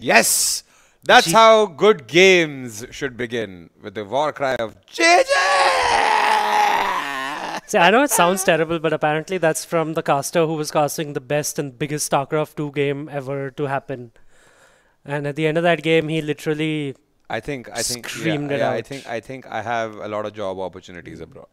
Yes, that's how good games should begin, with the war cry of JJ! See, I know it sounds terrible, but apparently that's from the caster who was casting the best and biggest StarCraft 2 game ever to happen. And at the end of that game, he literally screamed it out. I think I have a lot of job opportunities abroad.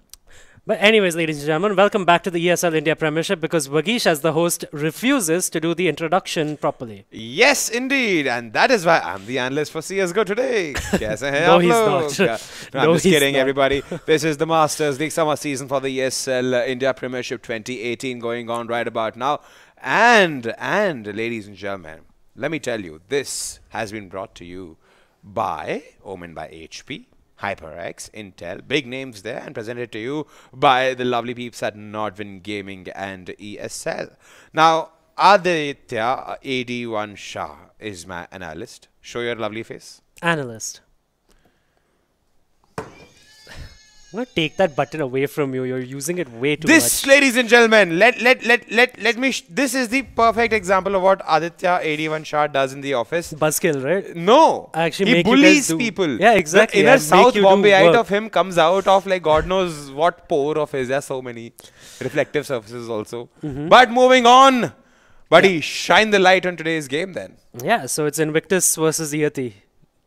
But anyways, ladies and gentlemen, welcome back to the ESL India Premiership, because Vagish, as the host, refuses to do the introduction properly. Yes, indeed. And that is why I'm the analyst for CSGO today. Kaise hain No, aap he's log? not. No, I'm No, just he's kidding, not. everybody. This is the Masters League summer season for the ESL India Premiership 2018 going on right about now. And, ladies and gentlemen, let me tell you, this has been brought to you by Omen by HP, HyperX, Intel, big names there, and presented to you by the lovely peeps at Nodwin Gaming and ESL. Now, Aditya AD1 Shah is my analyst. Show your lovely face. Analyst. I'm going to take that button away from you. You're using it way too This, much. ladies and gentlemen, let me. This is the perfect example of what Aditya AD1 Shah does in the office. Buzzkill, right? No, Actually he make you guys bullies do- people. Yeah, exactly. The inner And make South you do Bombayite work. of him comes out of like God knows what pore of his. There's so many reflective surfaces also. But moving on, buddy, shine the light on today's game then. Yeah, so it's Invictus versus Yeti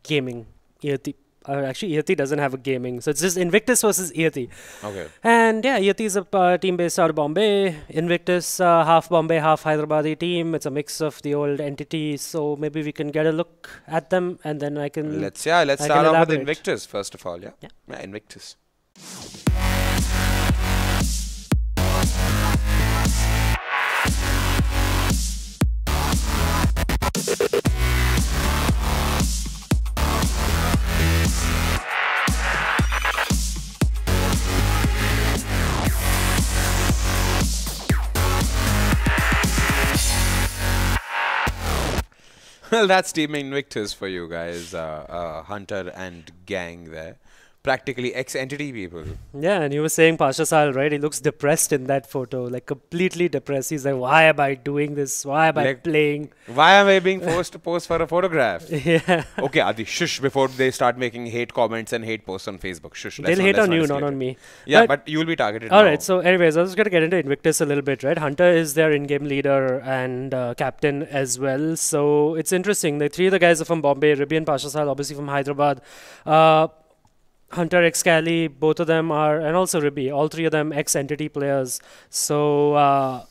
gaming. Yeti. Actually, Yeti doesn't have a gaming, so it's just Invictus versus Yeti. Okay. And yeah, Yeti is a team based out of Bombay. Invictus, half Bombay, half Hyderabadi team. It's a mix of the old entities, so maybe we can get a look at them, and then I can. Let's I start can off with elaborate. Invictus first of all. Yeah. Yeah. Invictus. Well, that's Team Invictus for you guys. Hunter and gang there. Practically ex-entity people. Yeah, and you were saying Pasha Sahal, right? He looks depressed in that photo, like completely depressed. He's like, why am I doing this? Why am I Like- playing? Why am I being forced to pose for a photograph? Yeah. Okay, Adi, shush before they start making hate comments and hate posts on Facebook. Shush. They'll hate on you, not escalate on it. me. Yeah, but you will be targeted All now. right. So, anyways, I was going to get into Invictus a little bit, right? Hunter is their in-game leader and captain as well. So it's interesting. The three of the guys are from Bombay. Ribby and Pasha Sahal, obviously from Hyderabad. Hunter, ex-Cali, both of them are, and also Ribby, all three of them ex-entity players. So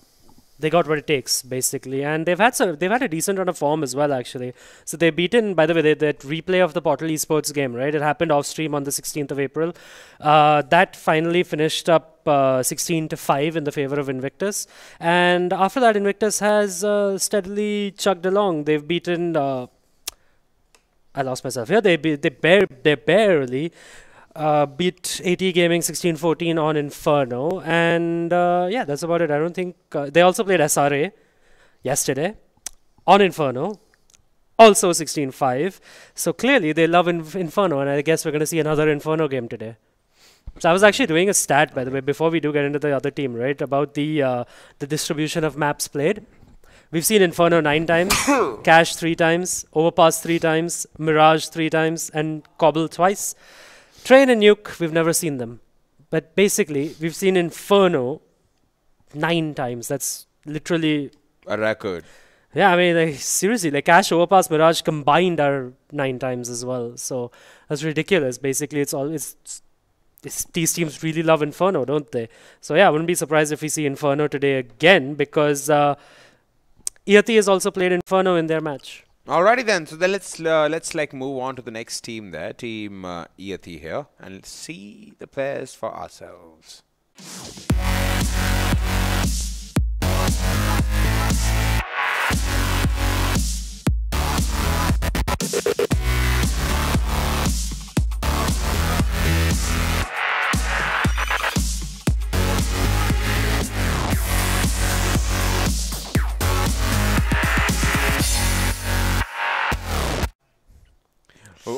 they got what it takes, basically, and they've had a decent run of form as well, actually. So they've beaten, by the way, that replay of the Portal Esports game, right? It happened off stream on the 16th of April. That finally finished up 16-5 in the favor of Invictus, and after that, Invictus has steadily chugged along. They've beaten. I lost myself here. They barely beat AT Gaming 16-14 on Inferno, and yeah, that's about it. I don't think they also played SRA yesterday on Inferno, also 16-5. So clearly they love Inferno, and I guess we're going to see another Inferno game today. So I was actually doing a stat, by the way, before we do get into the other team, right, about the distribution of maps played. We've seen Inferno 9 times, Cash 3 times, Overpass 3 times, Mirage 3 times, and Cobble twice. Train and Nuke, we've never seen them. But basically, we've seen Inferno 9 times. That's literally... A record. Yeah, I mean, like, seriously, like Cash, Overpass, Mirage combined are 9 times as well. So that's ridiculous. Basically, these teams really love Inferno, don't they? So yeah, I wouldn't be surprised if we see Inferno today again, because Yeti has also played Inferno in their match. Alrighty then, so then let's like move on to the next team there, Team Yeti here, and let's see the pairs for ourselves.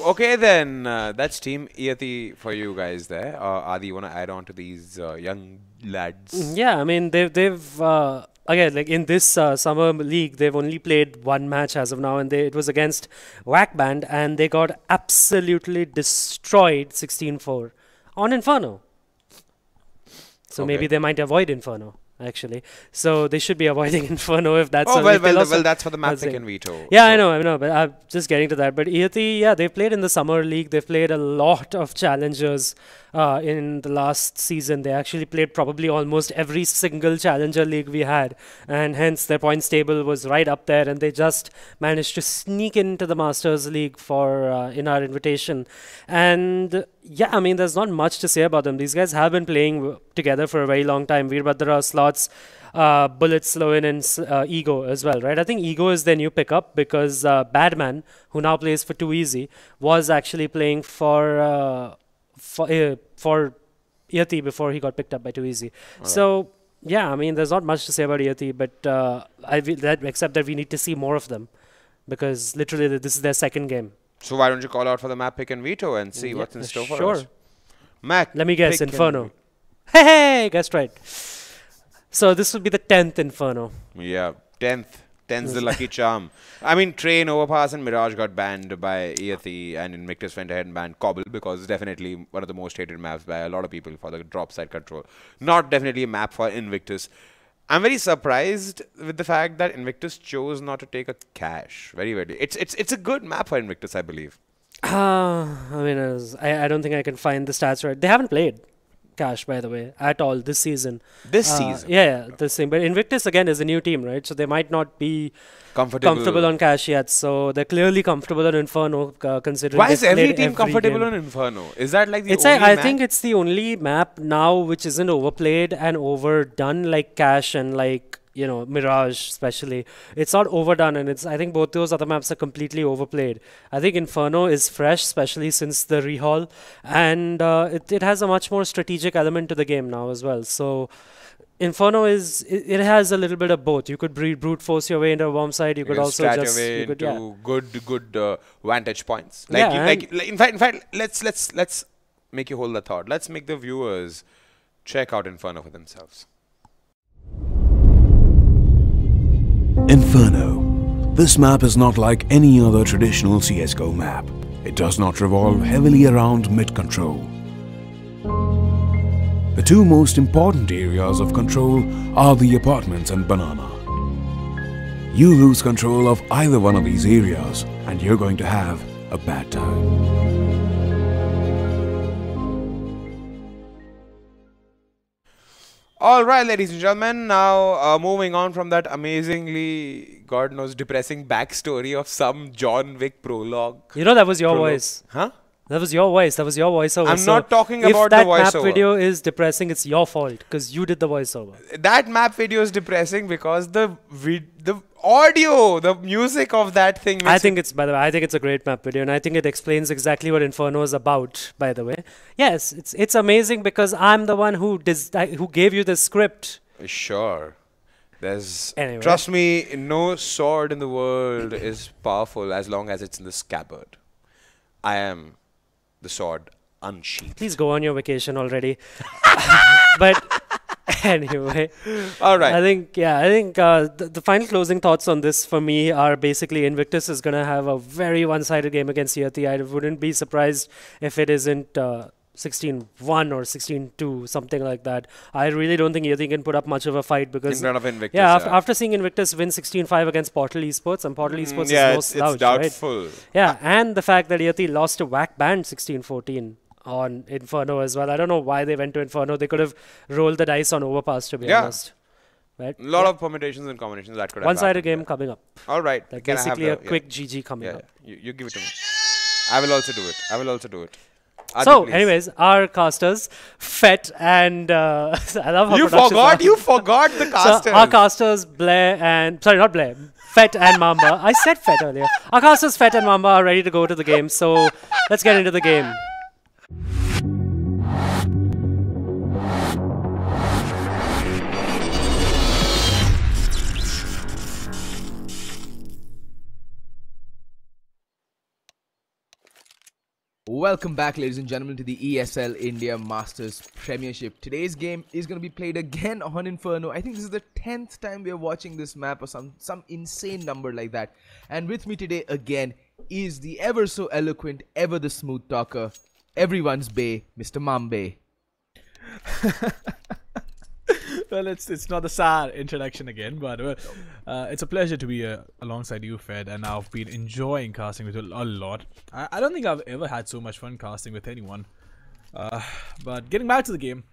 Okay then, that's Team Yati for you guys there. Adi, you want to add on to these young lads? Yeah, I mean they've again, like in this summer league, they've only played one match as of now, and it was against Whack Band, and they got absolutely destroyed 16-4 on Inferno. So maybe Okay. they might avoid Inferno actually. So they should be avoiding Inferno if that's Oh a- well, if they lost well, a- that's for the map that's pick it. and veto. Yeah, So- I know, but I'm just getting to that. But EAT, yeah, they've played in the summer league. They've played a lot of challengers in the last season. They actually played probably almost every single challenger league we had, and hence their points table was right up there. And they just managed to sneak into the Masters League for in our invitation. And yeah, I mean, there's not much to say about them. These guys have been playing together for a very long time. Veerbhadra, Slots, Bullet, Sloan, and Ego as well, right? I think Ego is their new pickup because Badman, who now plays for Too Easy, was actually playing for Yati before he got picked up by Too Easy. Alright. So yeah, I mean, there's not much to say about Yati, but except that we need to see more of them because literally this is their second game. So why don't you call out for the map pick and veto and see Yeah, what's in store for sure. us? Mac, Let me guess, pick and Inferno. ve- Hey, guessed right. So this would be the 10th Inferno. Yeah, 10th. 10th's the lucky charm. I mean, Train, Overpass, and Mirage got banned by Earthy, and Invictus went ahead and banned Cobble because it's definitely one of the most hated maps by a lot of people for the drop side control. Not definitely a map for Invictus. I'm very surprised with the fact that Invictus chose not to take a cache. Very, very. It's a good map for Invictus, I believe. I mean, I don't think I can find the stats right. They haven't played Cash, by the way, at all this season. This season. Yeah, this thing. But Invictus, again, is a new team, right? So they might not be comfortable on Cash yet. So they're clearly comfortable on Inferno, considering Why is they've every played team comfortable game. on Inferno? Is that like the It's only I map? think it's the only map now which isn't overplayed and overdone like Cash and like, you know, Mirage especially. It's not overdone, and I think both those other maps are completely overplayed. I think Inferno is fresh, especially since the rehaul, and it has a much more strategic element to the game now as well. So Inferno it has a little bit of both. You could brute force your way into a bomb site. You could can also strat just your way you could, into good vantage points. Yeah, In fact, let's make you hold the thought. Let's make the viewers check out Inferno for themselves. Inferno. This map is not like any other traditional CSGO map. It does not revolve heavily around mid-control. The two most important areas of control are the apartments and banana. You lose control of either one of these areas and you're going to have a bad time. All right, ladies and gentlemen. Now, moving on from that amazingly, God knows, depressing backstory of some John Wick prologue. You know, that was your Prologue. voice. Huh? That was your voice. That was your voiceover. I'm So not talking if about the that map voiceover. video is depressing, it's your fault because you did the voiceover. That map video is depressing because the audio, the music of that thing. I think it's, by the way, I think it's a great map video, and I think it explains exactly what Inferno is about. By the way, yes, it's amazing because I'm the one who gave you the script. Sure. There's Anyway. Trust me, no sword in the world is powerful as long as it's in the scabbard. I am the sword unsheathed. Please go on your vacation already. But anyway, All right. I think the final closing thoughts on this for me are basically Invictus is gonna have a very one-sided game against Yati. I wouldn't be surprised if it isn't 16-1 or 16-2, something like that. I really don't think Yati can put up much of a fight because in front of Invictus. yeah, after seeing Invictus win 16-5 against Portal Esports, and Portal Esports yeah, is no it's slouch, right? doubtful. Yeah, and the fact that Yati lost to Whack Band 16-14 on Inferno as well. I don't know why they went to Inferno. They could have rolled the dice on Overpass, to be Yeah. honest. Right? A lot of permutations and combinations that could have One-sided happened, game yeah. coming up. All right. Like Can I have basically a the- quick GG coming Yeah, up. you give it to me. I will also do it. I will also do it. Adi, So, please. anyways, our casters, Fett and I love how You productions forgot. are. You forgot the casters. So our casters, Blair and sorry, not Blair, Fett and Mamba. I said Fett earlier. Our casters, Fett and Mamba, are ready to go to the game. So let's get into the game. Welcome back, ladies and gentlemen, to the ESL India Masters Premiership. Today's game is going to be played again on Inferno. I think this is the 10th time we are watching this map or some insane number like that. And with me today again is the ever so eloquent, ever the smooth talker, everyone's Bay, Mr. Mambe. Well, it's not a sad introduction again, but it's a pleasure to be alongside you, Fed, and I've been enjoying casting with you a lot. I don't think I've ever had so much fun casting with anyone. But getting back to the game,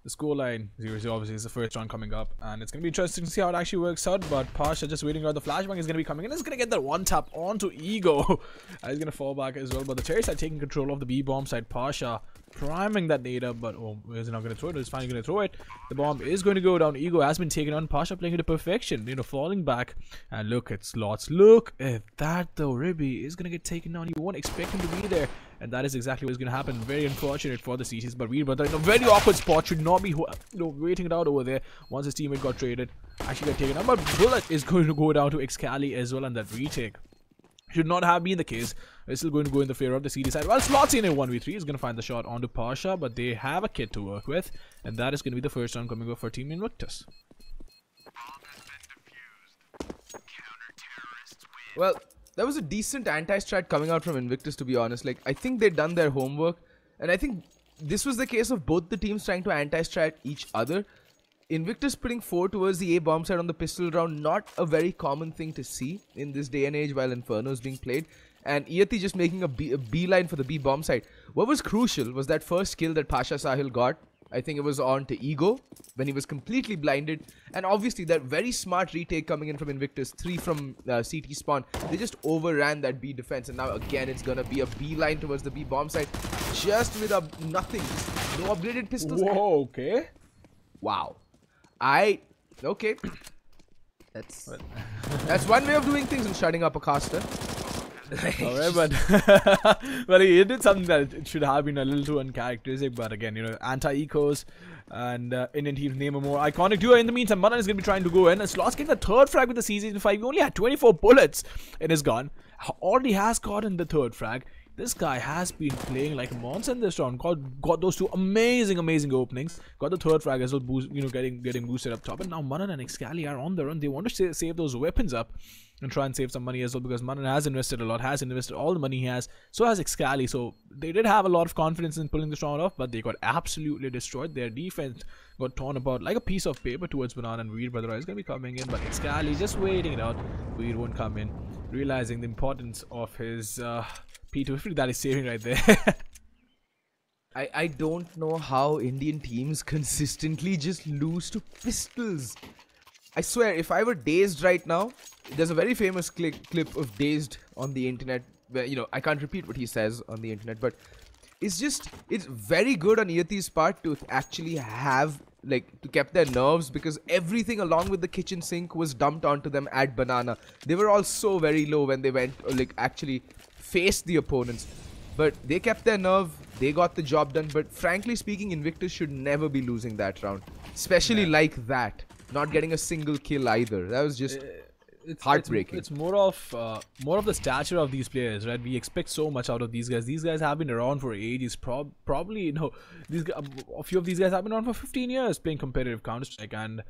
the scoreline 0-0 obviously is the first round coming up, and it's going to be interesting to see how it actually works out. But Pasha just waiting out. The flashbang is going to be coming in. He's going to get that one tap onto Ego. He's going to fall back as well. But the Cherry side taking control of the B bomb side. Pasha priming that data, but he's not going to throw it. He's finally going to throw it. The bomb is going to go down. Ego has been taken on. Pasha playing it to perfection, falling back. And look at Slots. Look at that though. Ribby is going to get taken down. You won't expect him to be there, and that is exactly what's going to happen. Very unfortunate for the CCs, but Weirbrother in a very awkward spot, should not be waiting it out over there. Once his teammate got traded, actually got taken down, but Bullet is going to go down to Excali as well, and that retake should not have been the case. It's still going to go in the favor of the CD side. Well, Slots in a 1v3 is going to find the shot onto Pasha, but they have a kid to work with, and that is going to be the first round coming up for Team Invictus. Well, that was a decent anti-strat coming out from Invictus, to be honest. Like, I think they'd done their homework, and I think this was the case of both the teams trying to anti-strat each other. Invictus putting 4 towards the A bomb side on the pistol round, not a very common thing to see in this day and age while Inferno is being played. And Yeti just making a beeline for the B bomb side. What was crucial was that first kill that Pasha Sahil got. I think it was on to Ego when he was completely blinded. And obviously that very smart retake coming in from Invictus, 3 from CT spawn. They just overran that B defense, and now again it's gonna be a beeline towards the B bomb side, just with nothing, no upgraded pistols. Whoa, okay. Wow. Okay. That's one way of doing things and shutting up a caster. Alright, but he did something that it should have been a little too uncharacteristic. But again, anti-ecos and Indian teams name a more iconic duo. In the meantime, Manan is going to be trying to go in, and Slots getting the third frag with the Season 5. He only had 24 bullets in his gun. Already has gotten the third frag. This guy has been playing like a monster in this round. Got those 2 amazing openings. Got the third frag as well, getting boosted up top. And now Manan and Excali are on the run. They want to save those weapons up and try and save some money as well, because Manan has invested a lot, has invested all the money he has. So has Excali. So they did have a lot of confidence in pulling this round off, but they got absolutely destroyed. Their defense got torn apart like a piece of paper towards Banana, and Weirbrother is going to be coming in, but Excali just waiting it out. Weird won't come in, realizing the importance of his P250 that is saving right there. I don't know how Indian teams consistently just lose to pistols. I swear, if I were Dazed right now, there's a very famous clip of Dazed on the internet where, I can't repeat what he says on the internet, but it's very good on Yeti's part to actually have, to keep their nerves, because everything along with the kitchen sink was dumped onto them at Banana. They were all so very low when they went, actually faced the opponents, but they kept their nerve. They got the job done. But frankly speaking, Invictus should never be losing that round, especially like that, not getting a single kill either. That was just heartbreaking. It's more of the stature of these players, right? We expect so much out of these guys. These guys have been around for ages. Probably a few of these guys have been around for 15 years playing competitive Counter-Strike, and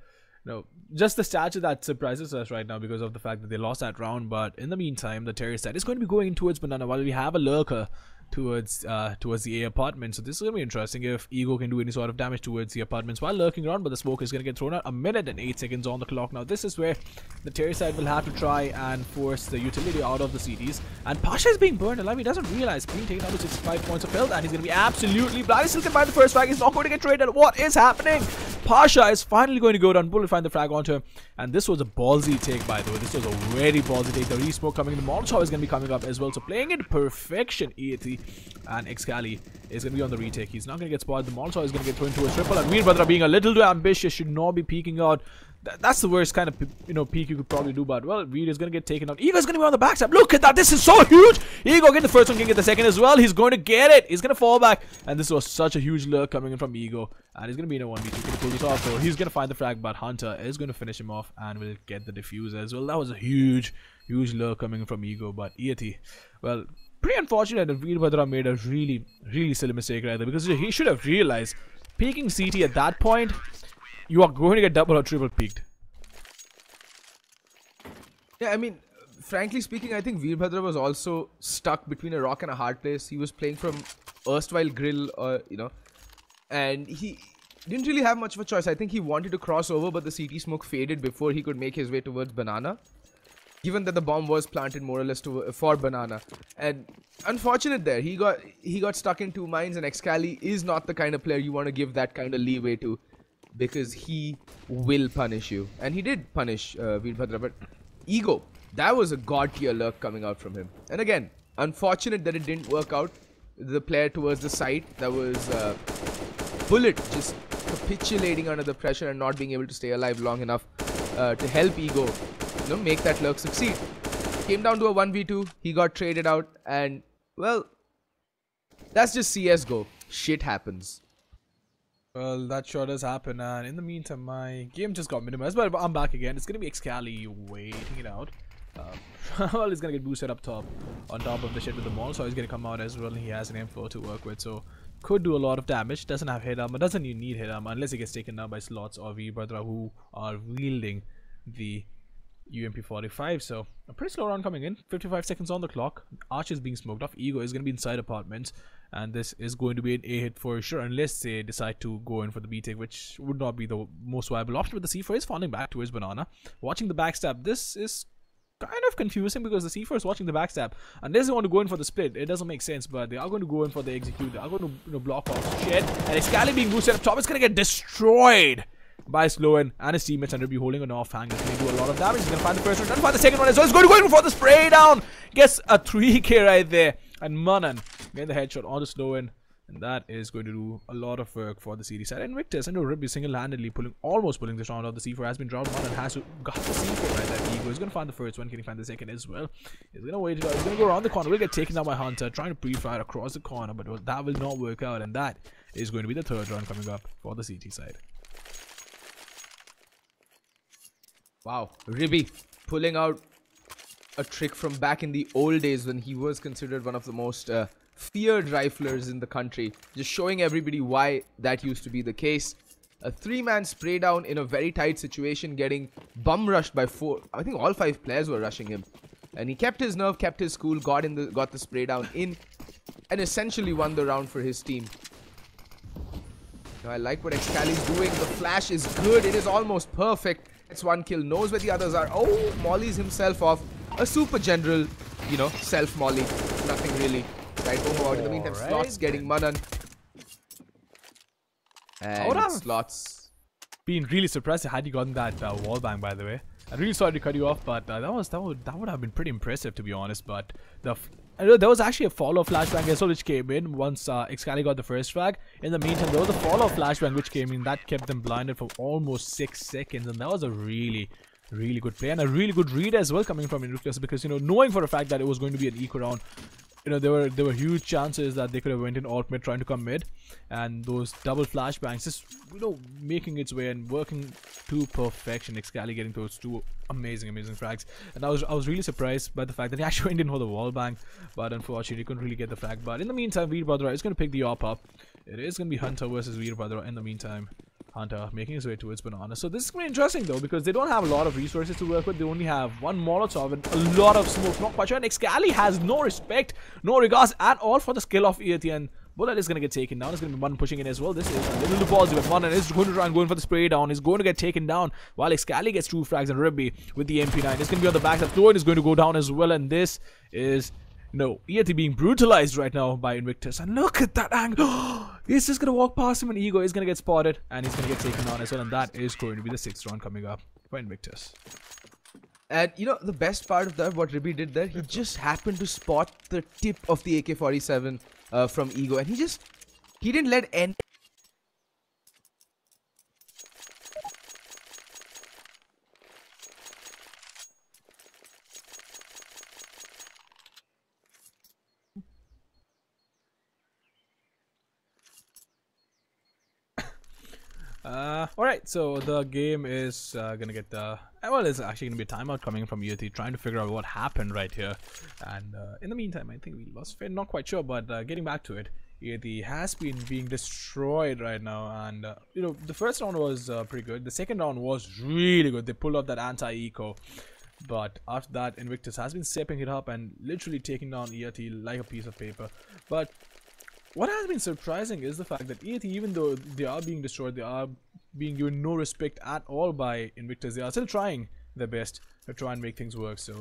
just the stature that surprises us right now because of the fact that they lost that round. But in the meantime, the terrorist side is going to be going towards Banana while we have a lurker towards the A apartment. So this is going to be interesting if Ego can do any sort of damage towards the apartments while lurking around, but the smoke is going to get thrown out. 1 minute and 8 seconds on the clock. Now this is where the terrorist side will have to try and force the utility out of the CDs, and Pasha is being burned alive. He doesn't realize being taken down to 65 points of health, and he's going to be absolutely blind. He still can find the first frag. He's not going to get traded. What is happening? Pasha is finally going to go down. Bullet find the frag onto him, and this was a ballsy take, by the way. This was a very ballsy take. The re-smoke coming in. The Molotov is going to be coming up as well. So playing it perfection, EAT, and Excali is going to be on the retake. He's not going to get spotted. The Molotov is going to get thrown to a triple, and Weirbrother being a little too ambitious, should not be peeking out. That's the worst kind of peek you could probably do, but well, Weed is going to get taken out. Ego is going to be on the backside. Look at that. This is so huge. Ego get the first one, can get the second as well. He's going to get it. He's going to fall back, and this was such a huge lure coming in from Ego, and he's going to be in a 1v2 to pull this off. So he's going to find the frag, but Hunter is going to finish him off and will get the diffuser as well. That was a huge lure coming in from Ego, but Yeti, well, pretty unfortunate that Veerbhadra made a really, really silly mistake right there, because he should have realized peeking CT at that point, you are going to get double or triple peaked. Yeah, I mean, frankly speaking, I think Veerbhadra was also stuck between a rock and a hard place. He was playing from erstwhile Grill, and he didn't really have much of a choice. I think he wanted to cross over, but the CT smoke faded before he could make his way towards Banana. Given that the bomb was planted more or less for Banana, and unfortunate there, he got stuck in 2 mines, and Excali is not the kind of player you want to give that kind of leeway to, because he will punish you, and he did punish Veerbhadra. But Ego, that was a god tier lurk coming out from him, and again, unfortunate that it didn't work out. The player towards the side, that was Bullet just capitulating under the pressure and not being able to stay alive long enough to help Ego, make that lurk succeed. Came down to a 1v2, he got traded out, and well, that's just CSGO. Shit happens. Well, that sure does happen, and in the meantime, my game just got minimized, but I'm back again. It's gonna be Excali waiting it out. Well, he's gonna get boosted up top, on top of the shit with the maul, so he's gonna come out as well. He has an M4 to work with, so could do a lot of damage. Doesn't have hit armor, doesn't need hit armor unless he gets taken down by Slots or Veerbhadra, who are wielding the UMP45. So a pretty slow round coming in. 55 seconds on the clock. Arch is being smoked off. Ego is going to be inside apartments, and this is going to be an A hit for sure, unless they decide to go in for the B take, which would not be the most viable option. But the C4 is falling back towards Banana, watching the backstab. This is kind of confusing because the C4 is watching the backstab. Unless they want to go in for the split, it doesn't make sense, but they are going to go in for the execute. They are going to block off shit, and Excali being boosted up top is going to get destroyed by Sloan and his teammates, and will be holding an offhand. He's going to do a lot of damage. He's going to find the first one, going to find the second one as well. He's going to go in for the spray down. Gets a 3k right there, and Manan getting the headshot on the Sloan, and that is going to do a lot of work for the CD side. Invictus and Ribby single-handedly almost pulling this round out. The C4 has been dropped. Manan has got the C4 right there. Ego is going to find the first one. Can he find the second as well? He's going to wait it out. He's going to go around the corner. Will get taken down by Hunter, trying to pre-fire across the corner, but that will not work out, and that is going to be the third round coming up for the CT side. Wow, Ribby pulling out a trick from back in the old days when he was considered one of the most feared riflers in the country. Just showing everybody why that used to be the case. A 3-man spray down in a very tight situation, getting bum rushed by 4. I think all 5 players were rushing him, and he kept his nerve, kept his cool, got the spray down in, and essentially won the round for his team. Now, I like what Excali is doing. The flash is good. It is almost perfect. It's 1 kill. Knows where the others are. Oh, mollies himself off. A super general, self molly. Nothing really. Right, home out. In the meantime, Slots getting Manan. And Slots been really surprised had you gotten that wall bang, by the way. I'm really sorry to cut you off, but that would have been pretty impressive, to be honest. But there was actually a follow flashbang as well, which came in once Excali got the first frag. In the meantime, there was a follow flashbang which came in that kept them blinded for almost 6 seconds, and that was a really good play and a really good read as well coming from Invictus, because knowing for a fact that it was going to be an eco round, there were huge chances that they could have went in alt mid trying to come mid, and those double flashbangs just making its way and working to perfection. Excali getting those 2 amazing frags, and I was really surprised by the fact that he actually went in for the wall bang, but unfortunately he couldn't really get the frag. But in the meantime, Veerbhadra is going to pick the op up. It is going to be Hunter versus Veerbhadra. In the meantime, Hunter making his way towards Banana. So this is going to be interesting though, because they don't have a lot of resources to work with. They only have 1 Molotov and a lot of smoke. Not quite sure. And Excali has no respect, no regards at all for the skill of EAT. Bullet is going to get taken down. It's going to be Manan pushing in as well. This is a little too positive. Manan is going to try and go in for the spray down. He's going to get taken down while Excali gets 2 frags, and Ribby with the MP9 is going to be on the back. The Floyd is going to go down as well, and this is EAT being brutalized right now by Invictus. And look at that angle. He's just going to walk past him, and Ego is going to get spotted, and he's going to get taken down as well, and that is going to be the 6th round coming up for Invictus. And the best part of that, what Ribby did there, he just happened to spot the tip of the AK-47 from Ego, and he didn't let any. Alright, so the game is gonna get the well, it's actually gonna be a timeout coming from EOT, trying to figure out what happened right here. And in the meantime, I think we lost Fed, not quite sure, but getting back to it, EOT has been being destroyed right now. And you know, the first round was pretty good. The second round was really good. They pulled off that anti-eco. But after that, Invictus has been stepping it up and literally taking down EOT like a piece of paper. But what has been surprising is the fact that EOT, even though they are being destroyed, they are being given no respect at all by Invictus. They are still trying their best to try and make things work. So,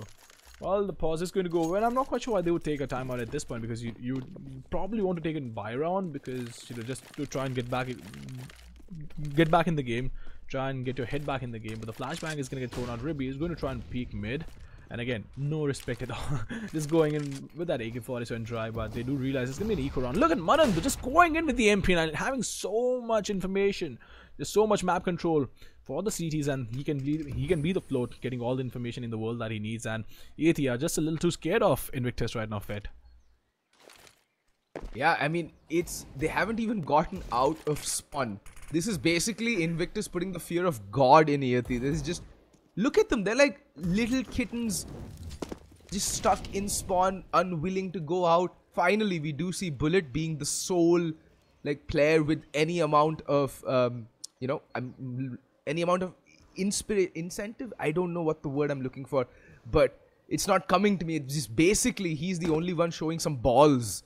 well, the pause is going to go well. I'm not quite sure why they would take a timeout at this point, because you probably want to take it by round, because you know, just to try and get back in the game, try and get your head back in the game. But the flashbang is going to get thrown out. Ribby is going to try and peek mid. And again, no respect at all. Just going in with that AK-47 try, but they do realize it's going to be an eco round. Look at Manan, they're just going in with the MP9, having so much information. There's so much map control for the CTs, and he can be the float, getting all the information in the world that he needs. And EOT are just a little too scared of Invictus right now, Fed. Yeah, I mean, they haven't even gotten out of spawn. This is basically Invictus putting the fear of God in EOT. This is just... Look at them, they're like little kittens just stuck in spawn, unwilling to go out. Finally, we do see Bullet being the sole like player with any amount of, you know, any amount of incentive. I don't know what the word I'm looking for, but it's not coming to me. It's just basically he's the only one showing some balls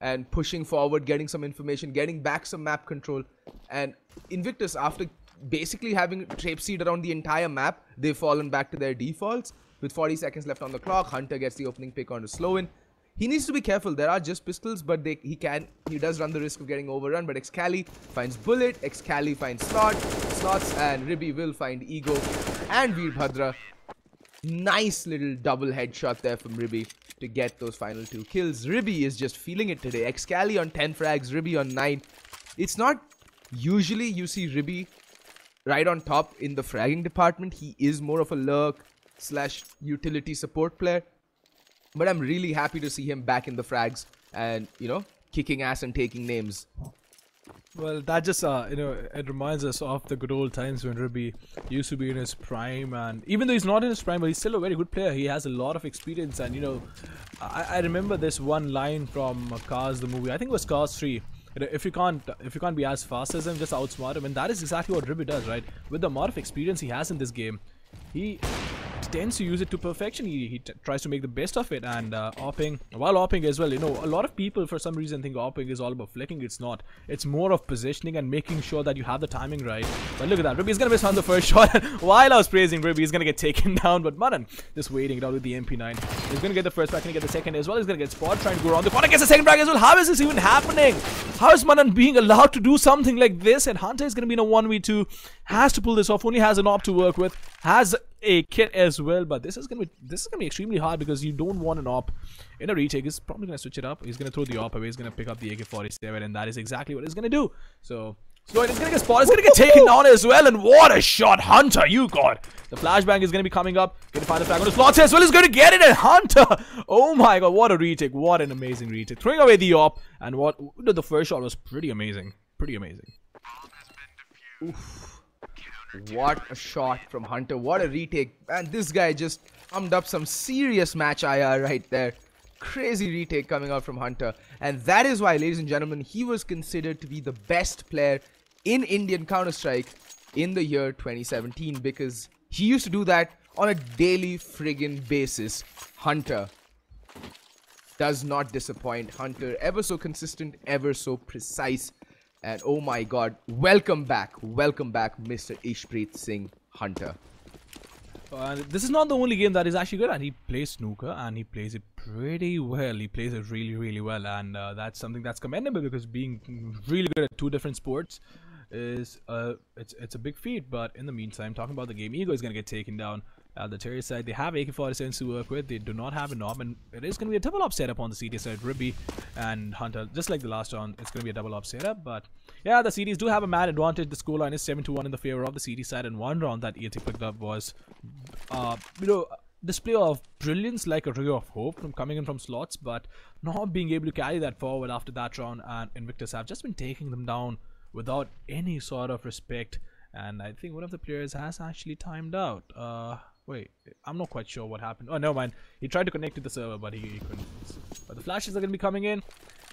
and pushing forward, getting some information, getting back some map control. And Invictus, after basically having traipsed around the entire map, they've fallen back to their defaults. With 40 seconds left on the clock, Hunter gets the opening pick onto Slowen. He needs to be careful. There are just pistols, but he does run the risk of getting overrun. But Excali finds Bullet, Excali finds Slots, and Ribby will find Ego and Veerbhadra. Nice little double headshot there from Ribby to get those final 2 kills. Ribby is just feeling it today. Excali on 10 frags, Ribby on 9. It's not usually you see Ribby right on top in the fragging department. He is more of a lurk / utility support player. But I'm really happy to see him back in the frags and, you know, kicking ass and taking names. Well, that just, you know, it reminds us of the good old times when Ribby used to be in his prime. And even though he's not in his prime, but he's still a very good player. He has a lot of experience. And, you know, I remember this one line from Cars, the movie. I think it was Cars 3. If you can't be as fast as him, just outsmart him. And that is exactly what Ribby does, right? With the amount of experience he has in this game, he tends to use it to perfection. He tries to make the best of it. And AWPing, while AWPing as well, you know, a lot of people for some reason think AWPing is all about flicking. It's not. It's more of positioning and making sure that you have the timing right. But look at that, Ribby's gonna miss on the first shot. And while I was praising Ribby, he's gonna get taken down. But Manan just waiting it out with the MP9. He's gonna get the first back, gonna get the second as well. He's gonna get spot, trying to go around the corner, gets the second back as well. How is this even happening? How is Manan being allowed to do something like this? And Hunter is gonna be in a 1v2, has to pull this off. Only has an AWP to work with, has a kit as well, but this is gonna be extremely hard, because you don't want an AWP in a retake. He's probably gonna switch it up. He's gonna throw the AWP away. He's gonna pick up the AK-47, and that is exactly what he's gonna do. So Slowen is gonna get spotted. He's gonna get taken down as well, and what a shot, Hunter! You got the flashbang is gonna be coming up. Gonna find the flag on the slots as well. He's gonna get it, and Hunter! Oh my god, what a retake! What an amazing retake! Throwing away the AWP, and what the first shot was pretty amazing. Pretty amazing. Oof. What a shot from Hunter. What a retake. And this guy just pumped up some serious match IR right there. Crazy retake coming out from Hunter. And that is why, ladies and gentlemen, he was considered to be the best player in Indian Counter-Strike in the year 2017. Because he used to do that on a daily friggin' basis. Hunter does not disappoint. Hunter, ever so consistent, ever so precise. And oh my god, welcome back, Mr. Ishpreet Singh Hunter. This is not the only game that is actually good, and he plays snooker, and he plays it pretty well. He plays it really, really well, and that's something that's commendable, because being really good at 2 different sports is it's a big feat. But in the meantime, talking about the game, Ego is gonna get taken down. At the Terry side, they have AK-47s to work with. They do not have an AWP, and it is going to be a double AWP setup on the CT side. Ribby and Hunter, just like the last round, it's going to be a double AWP setup. But yeah, the CTs do have a mad advantage. The scoreline is 7-1 in the favor of the CT side, and one round that EOT picked up was, you know, display of brilliance, like a ray of hope from coming in from slots, but not being able to carry that forward after that round. And Invictus have just been taking them down without any sort of respect. And I think one of the players has actually timed out. Wait, I'm not quite sure what happened. Oh, no, mind. He tried to connect to the server, but he couldn't. But the flashes are going to be coming in.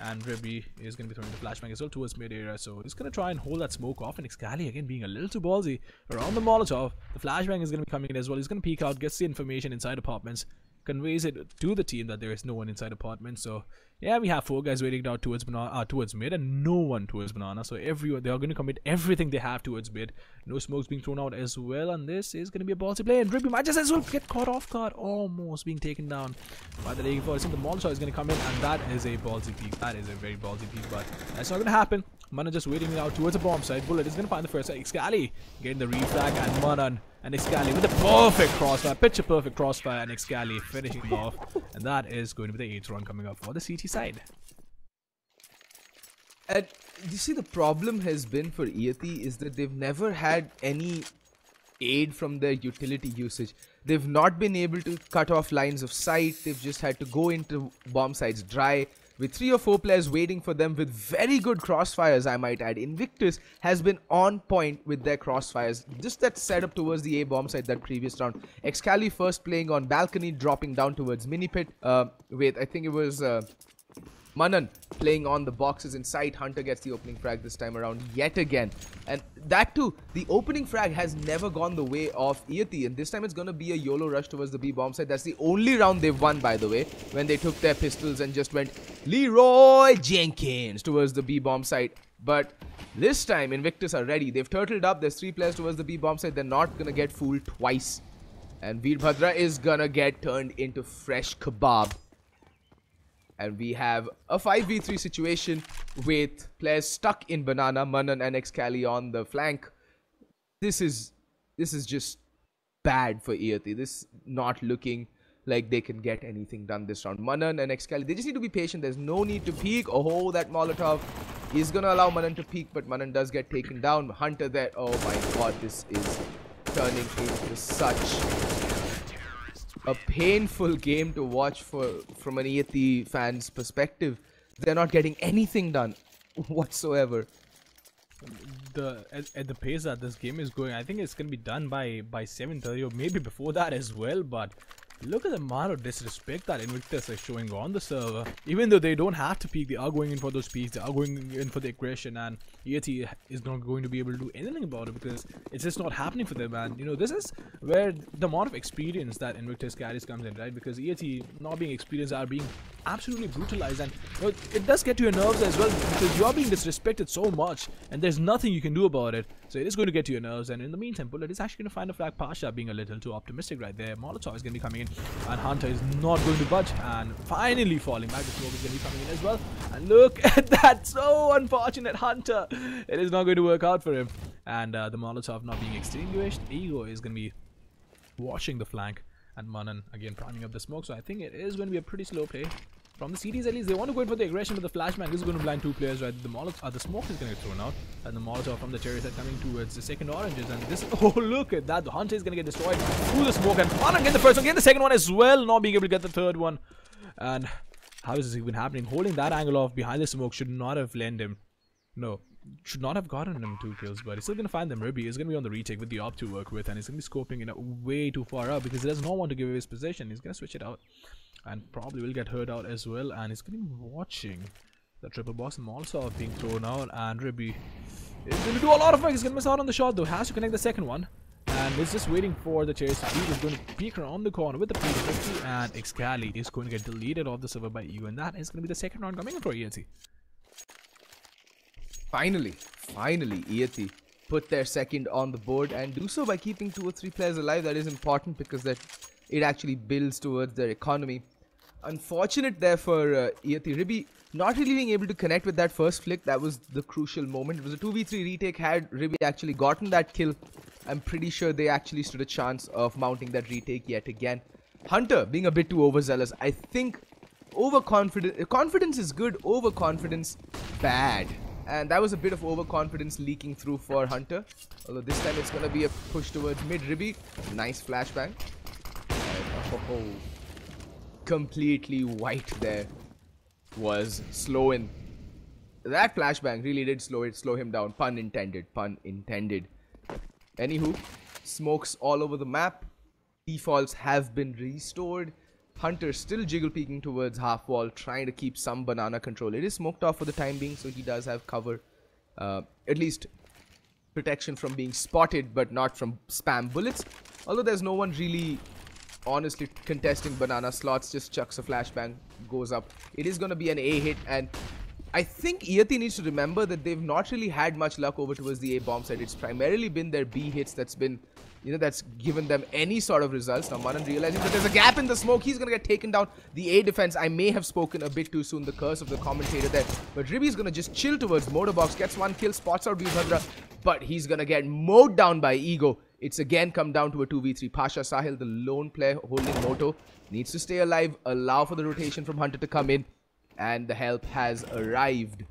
And Ribby is going to be throwing the flashbang as well towards mid area. So he's going to try and hold that smoke off. And Excali again being a little too ballsy around the Molotov. The flashbang is going to be coming in as well. He's going to peek out, gets the information inside apartments, conveys it to the team that there is no one inside apartments. So yeah, we have 4 guys waiting down towards towards mid, and no one towards banana. So everyone, they are going to commit everything they have towards mid. No smokes being thrown out as well, and this is going to be a ballsy play. And Ribby might just as well get caught off guard, almost being taken down by the Lady Force. And the Molotov is going to come in, and that is a ballsy peak. That is a very ballsy peak, but that's not going to happen. Manan just waiting out towards the bomb side. Bullet is going to find the first side. Excali getting the reflag, and Manan and Excali with the perfect crossfire, picture perfect crossfire, and Excali finishing him off. And that is going to be the 8th run coming up for the CT side. And you see, the problem has been for Yeti is that they've never had any aid from their utility usage. They've not been able to cut off lines of sight. They've just had to go into bomb sites dry, with 3 or 4 players waiting for them with very good crossfires, I might add. Invictus has been on point with their crossfires. Just that setup towards the A bomb site that previous round. Excali first playing on balcony, dropping down towards mini pit. Wait, I think it was Manan playing on the boxes inside. Hunter gets the opening frag this time around yet again. And that too, the opening frag has never gone the way of Yeti. And this time it's going to be a YOLO rush towards the B bomb site. That's the only round they've won, by the way, when they took their pistols and just went Leroy Jenkins towards the B bomb site. But this time Invictus are ready. They've turtled up. There's 3 players towards the B bomb site. They're not going to get fooled twice. And Veerbhadra is going to get turned into fresh kebab. And we have a 5v3 situation with players stuck in banana, Manan and Excali on the flank. This is just bad for Yeti. This not looking like they can get anything done this round. Manan and Excali, they just need to be patient. There's no need to peek. Oh, that Molotov is going to allow Manan to peek, but Manan does get taken down. Hunter there. Oh my god, this is turning into such a painful game to watch from an Yeti fan's perspective. They're not getting anything done whatsoever. At the pace that this game is going, I think it's gonna be done by 7:30 or maybe before that as well. But look at the amount of disrespect that Invictus is showing on the server. Even though they don't have to peek, they are going in for those peeks, they are going in for the aggression, and Yeti is not going to be able to do anything about it because it's just not happening for them. And you know, this is where the amount of experience that Invictus carries comes in, right? Because Yeti not being experienced are being absolutely brutalized, and you know, it does get to your nerves as well because you are being disrespected so much and there's nothing you can do about it. So it is going to get to your nerves, and in the meantime, Bullet is actually going to find a flag. Pasha being a little too optimistic right there. Molotov is going to be coming in, and Hunter is not going to budge, and finally falling back. The smoke is going to be coming in as well, and look at that, so unfortunate Hunter. It is not going to work out for him, and the Molotov not being extinguished. Ego is going to be watching the flank, and Manan again priming up the smoke. So I think it is going to be a pretty slow play from the CTs. At least they want to go in for the aggression, but the flashbang is going to blind 2 players, right? The smoke is going to get thrown out, and the Molotov from the cherry side coming towards the second oranges, and this, oh look at that, the Hunter is going to get destroyed through the smoke, and Manan get the first one, get the second one as well, not being able to get the third one. And how is this even happening? Holding that angle off behind the smoke should not have lent him, no, should not have gotten him 2 kills, but he's still going to find them. Ribby is going to be on the retake with the op to work with, and he's going to be scoping in way too far out because he does not want to give away his possession. He's going to switch it out and probably will get hurt out as well, and he's going to be watching the triple box and Molotov being thrown out, and Ribby is going to do a lot of work. He's going to miss out on the shot though, has to connect the second one, and is just waiting for the chase to peek. He's going to peek around the corner with the P50, and Excali is going to get deleted off the server by EU, and that is going to be the second round coming in for Yeti. Finally, Yeti put their second on the board, and do so by keeping 2 or 3 players alive. That is important because that it actually builds towards their economy. Unfortunate there for Yeti. Ribby not really being able to connect with that first flick. That was the crucial moment. It was a 2v3 retake. Had Ribby actually gotten that kill, I'm pretty sure they actually stood a chance of mounting that retake yet again. Hunter being a bit too overzealous. I think confidence is good, overconfidence bad. And that was a bit of overconfidence leaking through for Hunter. Although this time it's going to be a push towards mid. Ribby, nice flashbang. Oh, completely white there was Sloan. that flashbang really did slow him down. Pun intended. Pun intended. Anywho, smokes all over the map. Defaults have been restored. Hunter still jiggle peeking towards half wall, trying to keep some banana control. It is smoked off for the time being, so he does have cover. At least protection from being spotted, but not from spam bullets. Although there's no one really honestly contesting banana slots, just chucks a flashbang, goes up. It is going to be an A hit, and I think Yeti needs to remember that they've not really had much luck over towards the A bomb side. It's primarily been their B hits that's been, that's given them any sort of results. Now Manan realizing that there's a gap in the smoke, he's gonna get taken down. The A defense, I may have spoken a bit too soon, the curse of the commentator there, but Ribby's gonna just chill towards Motorbox, gets one kill, spots out Veerbhadra, but he's gonna get mowed down by Ego. It's again come down to a 2v3. Pasha Sahil, the lone player holding Moto, needs to stay alive, allow for the rotation from Hunter to come in, and the help has arrived.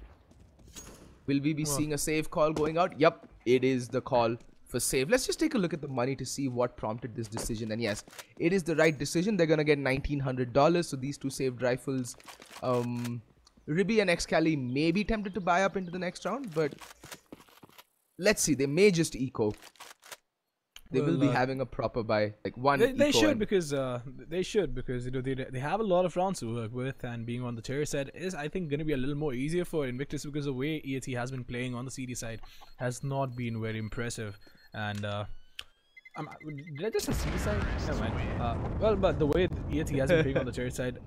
Will we be seeing a save call going out? Yep, it is the call for save. Let's just take a look at the money to see what prompted this decision. And yes, it is the right decision. They're gonna get $1,900. So these two saved rifles, Ribby and Excali may be tempted to buy up into the next round, but let's see. They may just eco. They will be having a proper buy, like one. They should because they have a lot of rounds to work with, and being on the terror side is, I think, going to be a little more easier for Invictus, because the way EAT has been playing on the CD side has not been very impressive. And did I just say CD side? Never mind. Well, but the way EAT has been playing on the terror side,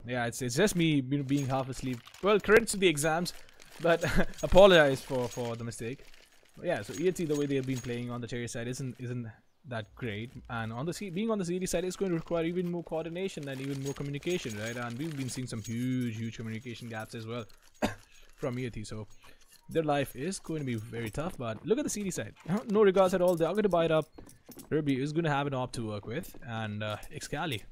yeah, it's just me being half asleep. Well, credits to the exams, but apologize for the mistake. Yeah, so EAT, the way they have been playing on the terror side isn't that great, and on the being on the CD side is going to require even more coordination and even more communication, right? And we've been seeing some huge communication gaps as well from EAT, so their life is going to be very tough. But look at the CD side, no regards at all. They are going to buy it up. Ruby is going to have an op to work with, and Excali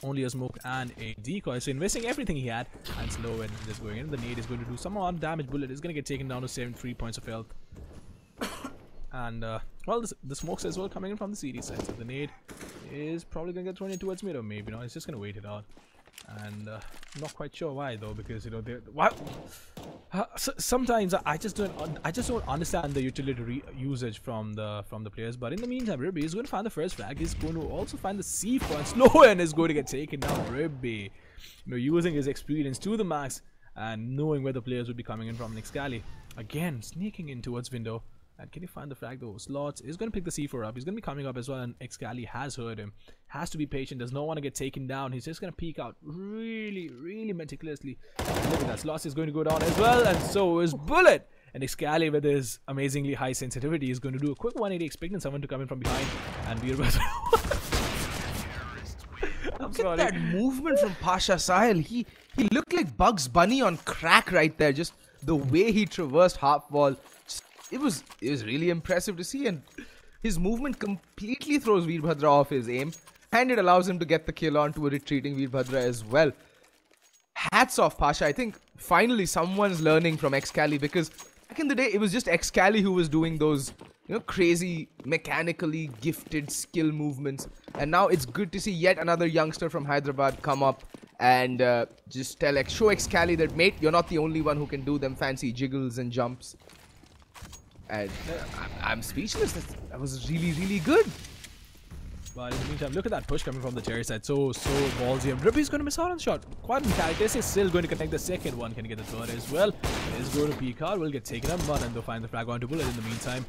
only a smoke and a decoy, so investing everything he had, and slow and just going in. The nade is going to do some amount of damage. Bullet is going to get taken down to 73 points of health. And well, the smokes as well coming in from the CD side, so the nade is probably gonna get thrown in towards mid, or maybe not. It's just gonna wait it out, and not quite sure why though, because sometimes I just don't understand the utility usage from the players. But in the meantime, Ribby is going to find the first flag. He's going to also find the C4, and Slowen is going to get taken down. Ribby, using his experience to the max and knowing where the players would be coming in from. Excali again sneaking in towards window. And can you find the flag though? Slots is going to pick the C4 up. He's going to be coming up as well, and Excali has heard him. Has to be patient. Does not want to get taken down. He's just going to peek out really meticulously. Look at that. Slots is going to go down as well, and so is Bullet. And Excali, with his amazingly high sensitivity, is going to do a quick 180, expecting someone to come in from behind. And Veerbhadra. Look at that movement from Pasha Sahil. He looked like Bugs Bunny on crack right there. Just the way he traversed half wall. It was really impressive to see, and his movement completely throws Veerbhadra off his aim, and it allows him to get the kill onto a retreating Veerbhadra as well. Hats off, Pasha. I think finally someone's learning from Excali, because back in the day it was just Excali who was doing those crazy mechanically gifted skill movements, and now it's good to see yet another youngster from Hyderabad come up and just show Excali that, mate, you're not the only one who can do them fancy jiggles and jumps. And I'm speechless. That was really good. But in the meantime, look at that push coming from the terror side. So ballsy. And Ribby's going to miss out on the shot. Quite uncharacteristic. Still going to connect the second one. Can he get the third as well? It is going to peek out. Will get taken up. But and they'll find the flag onto Bullet in the meantime.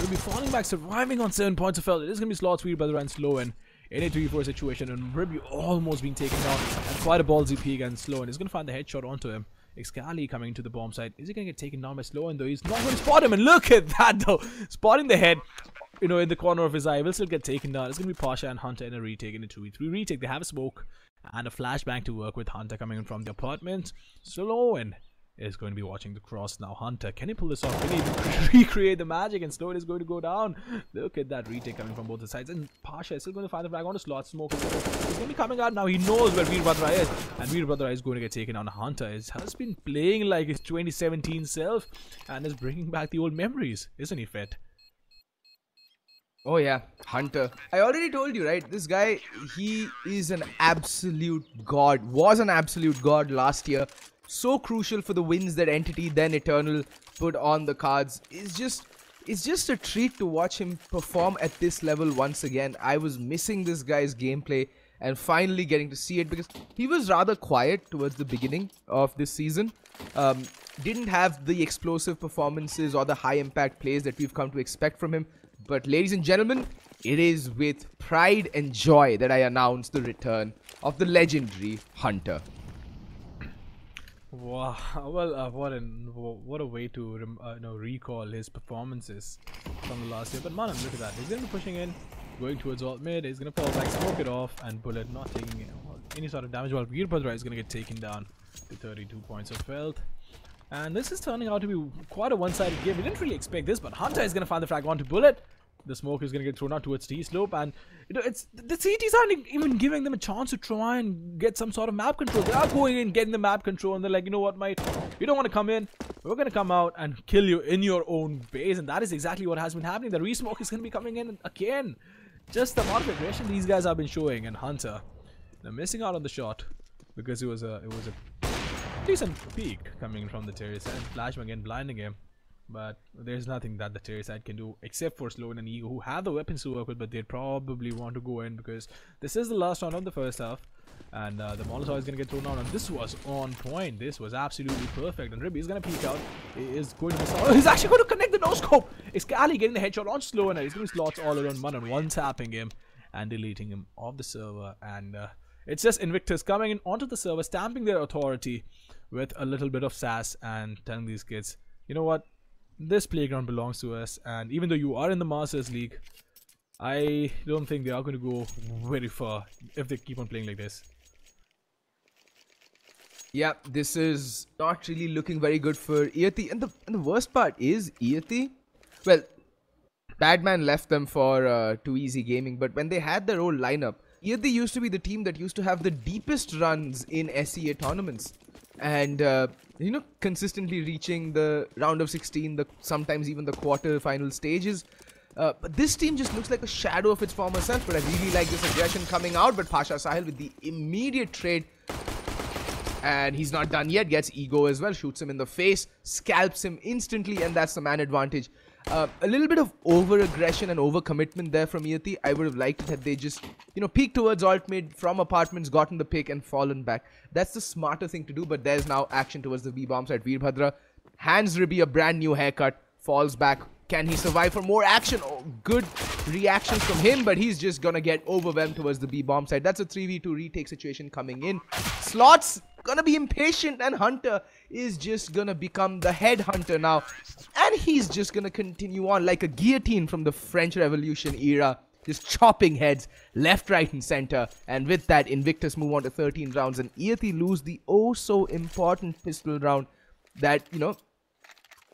Ribby falling back, surviving on 7 points of health. It is going to be Slots, Veerbhadra, and Slowen in a 3-4 situation. And Ribby almost being taken down. And quite a ballsy peek, and Slowen is going to find the headshot onto him. Excali coming to the bomb site. Is he going to get taken down by Slowen though? He's not going to spot him, and look at that though. Spotting the head, in the corner of his eye. Will still get taken down. It's going to be Pasha and Hunter in a retake, in a 2v3 retake. They have a smoke and a flashbang to work with. Hunter coming in from the apartment. Slowen is going to be watching the cross now. Hunter, can he pull this off? Can he recreate the magic? And Slowen is going to go down. Look at that retake coming from both the sides. And Pasha is still going to find the flag on the slot. Smoke is going to be coming out now. He knows where Veerbhadra is. And Veerbhadra is going to get taken on. Hunter has been playing like his 2017 self and is bringing back the old memories. Isn't he, Fet? Oh yeah, Hunter. I already told you, right? This guy, he is an absolute god. Was an absolute god last year. so crucial for the wins that Entity, then Eternal, put on the cards. It's just a treat to watch him perform at this level once again. I was missing this guy's gameplay and finally getting to see it because he was rather quiet towards the beginning of this season. Didn't have the explosive performances or the high impact plays that we've come to expect from him. But ladies and gentlemen, it is with pride and joy that I announce the return of the legendary Hunter. Wow, well, what a way to recall his performances from the last year. But Manan, look at that. He's going to be pushing in, going towards alt mid. He's going to fall back, smoke it off, and Bullet not taking any sort of damage. While Veerbhadra is going to get taken down to 32 points of health. And this is turning out to be quite a one-sided game. We didn't really expect this, but Hunter is going to find the frag onto Bullet. The smoke is going to get thrown out towards T-Slope, and it's the CTs aren't even giving them a chance to try and get some sort of map control. They are going in, getting the map control, and they're like, you know what, mate, you don't want to come in. We're going to come out and kill you in your own base, and that is exactly what has been happening. The resmoke is going to be coming in again. Just the amount of aggression these guys have been showing, and Hunter, they're missing out on the shot because it was a decent peek coming from the terrace side. Flash again blinding him. But there's nothing that the terrace side can do except for Sloan and Ego, who have the weapons to work with, but they'd probably want to go in because this is the last round of the first half. And the Molotov is going to get thrown out, and this was on point. This was absolutely perfect. And Ribby is going to peek out. He is going to miss out. Oh, he's actually going to connect the no-scope. It's Kali getting the headshot on Sloan, and he's going to slots all around Manan, one-tapping him and deleting him off the server. And it's just Invictus coming in onto the server, stamping their authority with a little bit of sass and telling these kids, you know what? This playground belongs to us, and even though you are in the Masters League, I don't think they are going to go very far if they keep on playing like this. Yeah, this is not really looking very good for Earthy, and the worst part is Earthy. Well, Badman left them for Too Easy Gaming, but when they had their old lineup, Earthy used to be the team that used to have the deepest runs in SEA tournaments. And consistently reaching the round of 16, sometimes even the quarter-final stages. But this team just looks like a shadow of its former self. But I really like this aggression coming out. But Pasha Sahil with the immediate trade. And he's not done yet. Gets Ego as well. Shoots him in the face. Scalps him instantly. And that's the man advantage. A little bit of over-aggression and over-commitment there from Yati. I would have liked it had they just, peeked towards alt mid from apartments, gotten the pick and fallen back. That's the smarter thing to do, but there's now action towards the B-bomb side. Veerbhadra hands Ribby a brand new haircut, falls back. Can he survive for more action? Oh, good reactions from him, but he's just gonna get overwhelmed towards the B-bomb side. That's a 3v2 retake situation coming in. Slots gonna be impatient, and Hunter is just gonna become the head hunter now. And he's just gonna continue on like a guillotine from the French Revolution era. Just chopping heads left, right, and center. And with that, Invictus move on to 13 rounds. And Earthy lose the oh-so-important pistol round that,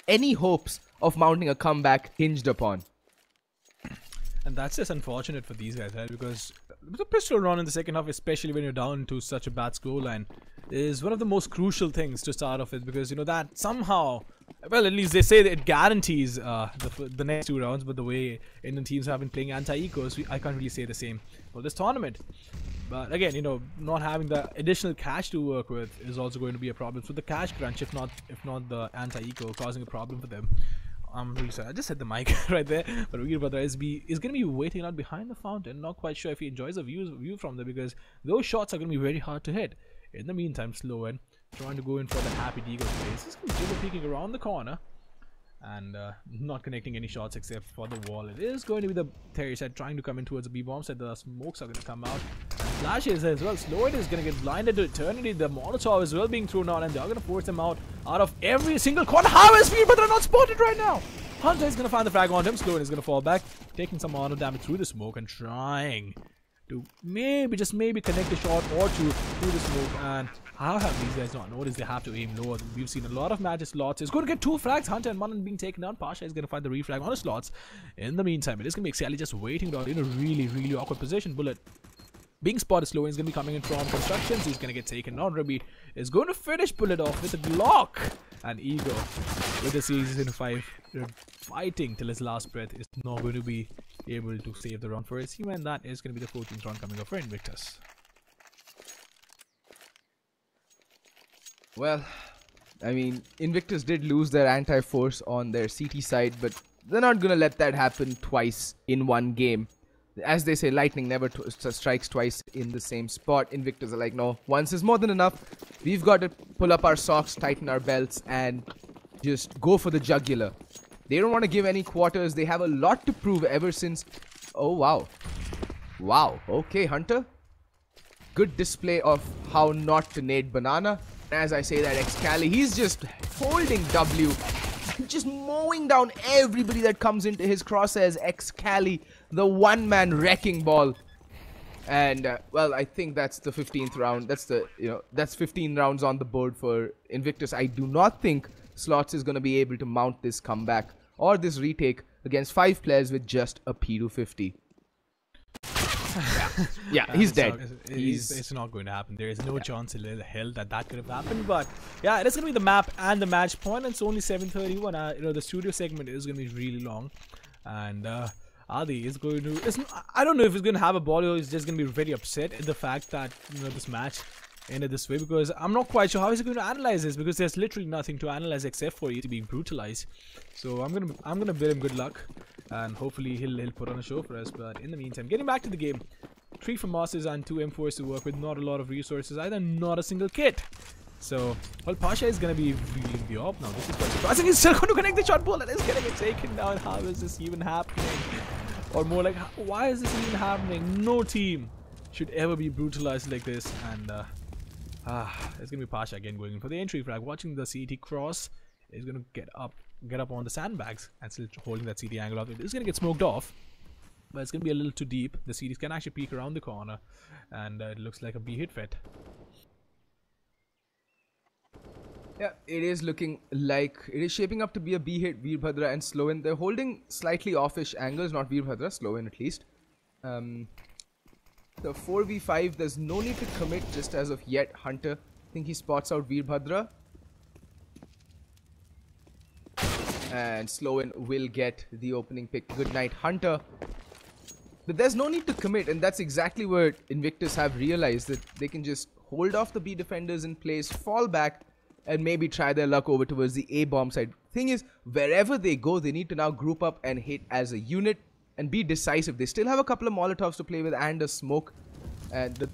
any hopes of mounting a comeback hinged upon. And that's just unfortunate for these guys, right? Because the pistol round in the second half, especially when you're down to such a bad scoreline, is one of the most crucial things to start off with. Because, that somehow, well, at least they say that it guarantees the next two rounds. But the way Indian teams have been playing anti-ecos, I can't really say the same for this tournament. But again, not having the additional cash to work with is also going to be a problem. So the cash crunch, if not the anti-eco, causing a problem for them. I'm really sorry, I just hit the mic right there. But Veerbhadra is going to be waiting out behind the fountain. Not quite sure if he enjoys the view from there, because those shots are going to be very hard to hit. In the meantime, Sloan trying to go in for the happy Deagle place. He's going to be peeking around the corner and not connecting any shots except for the wall. It is going to be the Terry side trying to come in towards the B-bomb side. The smokes are going to come out. Flashes as well. Sloan is going to get blinded to eternity. The Molotov as well being thrown out, and they're going to force them out of every single corner. How is Veerbhadra not spotted right now? Hunter is going to find the frag on him. Sloan is going to fall back, taking some auto damage through the smoke and trying to maybe connect a shot or two through the smoke. And how have these guys not noticed they have to aim lower? We've seen a lot of matches. Slots is going to get two frags. Hunter and Manan being taken down. Pasha is going to find the refrag on the slots. In the meantime, it is going to be Xali just waiting out in a really awkward position. Bullet being spotted. Sloan is going to be coming in from constructions. He's going to get taken down. Rabi is going to finish Bullet off with a Glock. And Ego with the season 5 fighting till his last breath is not going to be able to save the round for his team, and that is going to be the 14th round coming up for Invictus. Well, I mean, Invictus did lose their anti-force on their CT side, but they're not gonna let that happen twice in one game. As they say, lightning never strikes twice in the same spot. Invictus are like, no, once is more than enough. We've got to pull up our socks, tighten our belts, and just go for the jugular. They don't want to give any quarters. They have a lot to prove ever since... Oh, wow. Wow. Okay, Hunter. Good display of how not to nade Banana. As I say that, Excali, he's just holding W. Just mowing down everybody that comes into his crosshairs. Excali, the one-man wrecking ball. And, well, I think that's the 15th round. That's the, that's 15 rounds on the board for Invictus. I do not think Slots is going to be able to mount this comeback or this retake against 5 players with just a P250. Yeah, he's dead. It's not going to happen. There is no chance in hell that could have happened. But yeah, it is going to be the map and the match point. And it's only 7:31. The studio segment is going to be really long, and Adi is going to. I don't know if he's going to have a ball or he's just going to be very upset at the fact that this match ended this way, because I'm not quite sure how he's going to analyze this, because there's literally nothing to analyze except for you to be brutalized. So I'm gonna bid him good luck, and hopefully he'll put on a show for us. But in the meantime, getting back to the game, 3 from Masters and 2 M4s to work with, not a lot of resources either, not a single kit. So, well, Pasha is gonna be reeling the op now. This is quite surprising. He's still going to connect the shot ball and is gonna get taken down. How is this even happening? Or more like, why is this even happening? No team should ever be brutalized like this. And it's gonna be Pasha again going in for the entry frag. Watching the CT cross, is gonna get up on the sandbags and still holding that CT angle off. It is gonna get smoked off, but it's gonna be a little too deep. The CTs can actually peek around the corner, and it looks like a B hit fit. Yeah, it is looking like it is shaping up to be a B hit. Veerbhadra and Sloan, they're holding slightly offish angles, not Veerbhadra, Sloan at least. The 4v5, there's no need to commit just as of yet. Hunter, I think he spots out Veerbhadra. And Sloan will get the opening pick. Good night, Hunter. But there's no need to commit, and that's exactly where Invictus have realized that they can just hold off the B defenders in place, fall back, and maybe try their luck over towards the A bomb side. Thing is, wherever they go, they need to now group up and hit as a unit and be decisive. They still have a couple of Molotovs to play with and a smoke, and the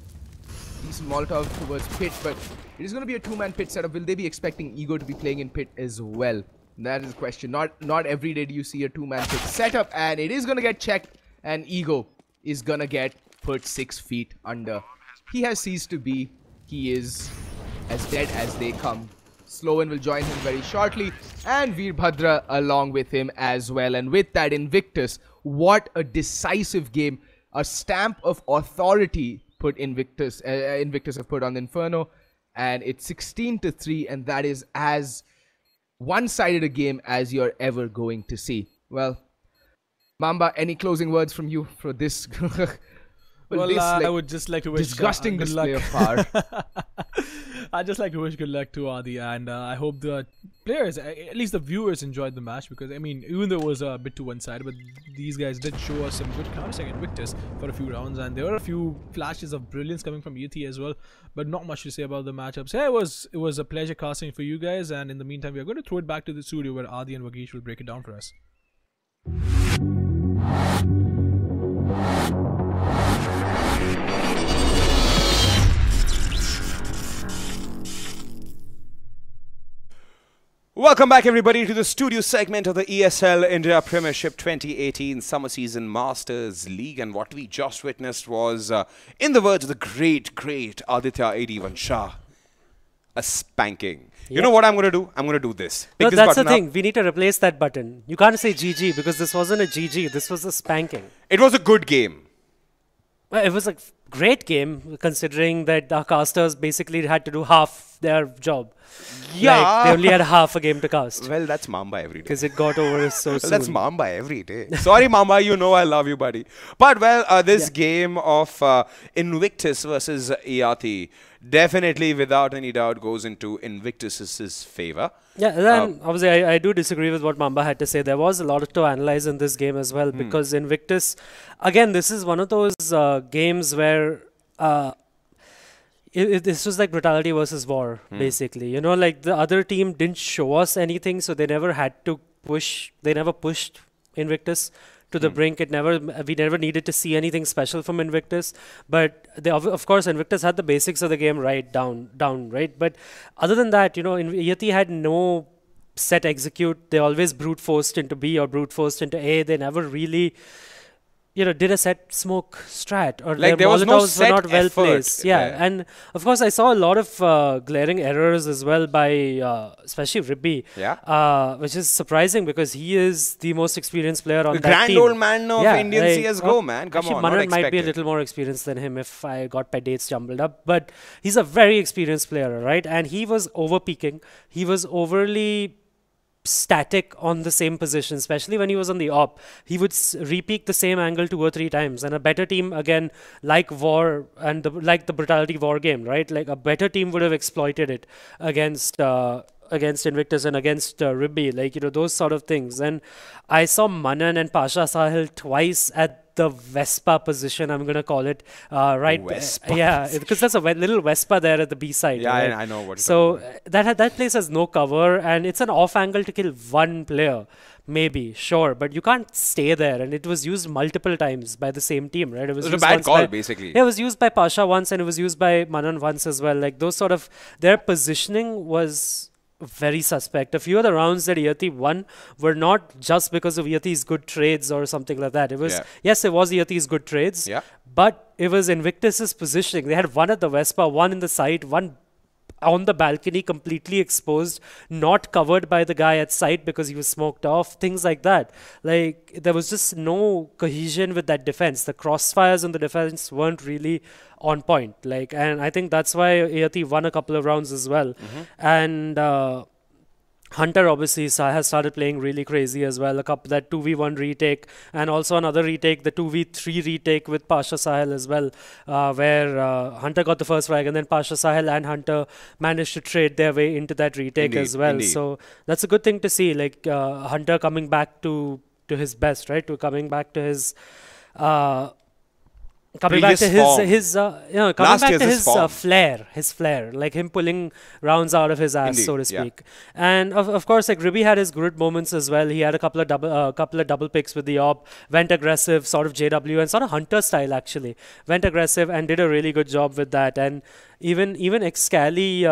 decent Molotov towards pit, but it is going to be a 2-man pit setup. Will they be expecting Ego to be playing in pit as well? That is the question. Not every day do you see a 2-man pit setup, and it is going to get checked, and Ego is going to get put 6 feet under. He has ceased to be. He is as dead as they come. Sloan will join him very shortly, and Veerbhadra along with him as well. And with that, Invictus, what a decisive game. A stamp of authority put Invictus have put on Inferno, and it's 16-3, and that is as one-sided a game as you're ever going to see. Well, Mamba, any closing words from you for this? I would just like to wish disgusting good display luck. of power. I'd just like to wish good luck to Adi, and I hope the players, at least the viewers, enjoyed the match, because I mean, even though it was a bit too one-sided, but these guys did show us some good counter-strike Invictus for a few rounds, and there were a few flashes of brilliance coming from ET as well, but not much to say about the matchups. Yeah, it was a pleasure casting for you guys, and in the meantime, we are going to throw it back to the studio where Adi and Vageesh will break it down for us. Welcome back, everybody, to the studio segment of the ESL India Premiership 2018 Summer Season Masters League. And what we just witnessed was, in the words of the great Aditya A.D. Shah, a spanking. You know what I'm going to do? I'm going to do this. No, this that's the button thing. up. We need to replace that button. You can't say GG because this wasn't a GG. This was a spanking. It was a good game. Well, it was a great game, considering that our casters basically had to do half their job. Yeah. Like, they only had half a game to cast. Well, that's Mamba every day. Because it got over so soon. That's Mamba every day. Sorry, Mamba, you know I love you, buddy. But, well, this game of Invictus versus Iati definitely, without any doubt, goes into Invictus's favor. Yeah, then obviously I do disagree with what Mamba had to say. There was a lot to analyze in this game as well, because Invictus, again, this is one of those games where this was like brutality versus war, basically. You know, like the other team didn't show us anything, so they never had to push. They never pushed Invictus to the brink. We never needed to see anything special from Invictus. But of course, Invictus had the basics of the game down, right? But other than that, you know, Yeti had no set execute. They always brute forced into B or brute forced into A. They never really, you know, did a set smoke strat, or Like their there was no Molotovs set were not well effort placed. Yeah, there. and of course I saw a lot of glaring errors as well by especially Ribby, which is surprising because he is the most experienced player on The that grand team. old man of Yeah, Indian like, CSGO, man. Come actually, on, not Manan might be a expected. little more experienced than him if I got my dates jumbled up, but he's a very experienced player, right? And he was over peaking. He was overly static on the same position, especially when he was on the op. He would repeat the same angle 2 or 3 times, and a better team, again, like War and like the Brutality War game, right? Like a better team would have exploited it against Invictus and against Ribby, like, you know, those sort of things. And I saw Manan and Pasha Sahil twice at the Vespa position, I'm going to call it, right? Vespa Yeah, because there's a little Vespa there at the B side. Yeah, right? I know what you're So talking about. that place has no cover, and it's an off angle to kill one player, maybe, sure, but you can't stay there. And it was used multiple times by the same team, right? It was It was a used bad once call, by- basically. Yeah, it was used by Pasha once, and it was used by Manan once as well. Like those sort of, their positioning was very suspect. A few of the rounds that Yeti won were not just because of Yeti's good trades or something like that. It was, Yeah. yes, it was Yeti's good trades, Yeah. but it was Invictus's positioning. They had one at the Vespa, one in the site, one on the balcony, completely exposed, not covered by the guy at site because he was smoked off, things like that. Like, there was just no cohesion with that defense. The crossfires on the defense weren't really on point. Like, and I think that's why Yeti won a couple of rounds as well. And Hunter obviously has started playing really crazy as well. That 2v1 retake, and also another retake, the 2v3 retake with Pasha Sahil as well, where Hunter got the first frag, and then Pasha Sahil and Hunter managed to trade their way into that retake Indeed, as well. indeed. So that's a good thing to see. Like Hunter coming back to his best, right? Coming back to his. Coming back to Previous form. coming Last back year's to his his form. flair, like him pulling rounds out of his ass, Indeed, so to yeah. speak. And of course, like Ribby had his good moments as well. He had a couple of double picks with the op, went aggressive, sort of JW and sort of Hunter style actually. Went aggressive and did a really good job with that. And even Excali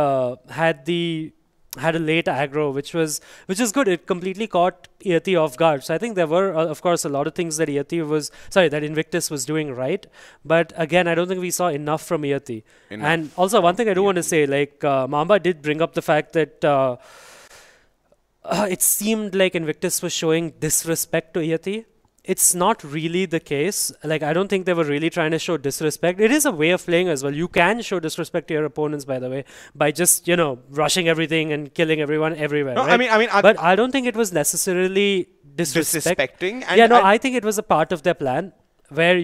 had a late aggro, which is good. It completely caught Yeti off guard. So I think there were, of course, a lot of things that that Invictus was doing right. But again, I don't think we saw enough from Yeti. Enough And also, one thing I do from want to Yeti. say, like Mamba did bring up the fact that it seemed like Invictus was showing disrespect to Yeti. It's not really the case. Like, I don't think they were really trying to show disrespect. It is a way of playing as well. You can show disrespect to your opponents, by the way, by just, you know, rushing everything and killing everyone everywhere. No, right? I mean, but I don't think it was necessarily disrespect. disrespecting. And Yeah, no, I think it was a part of their plan where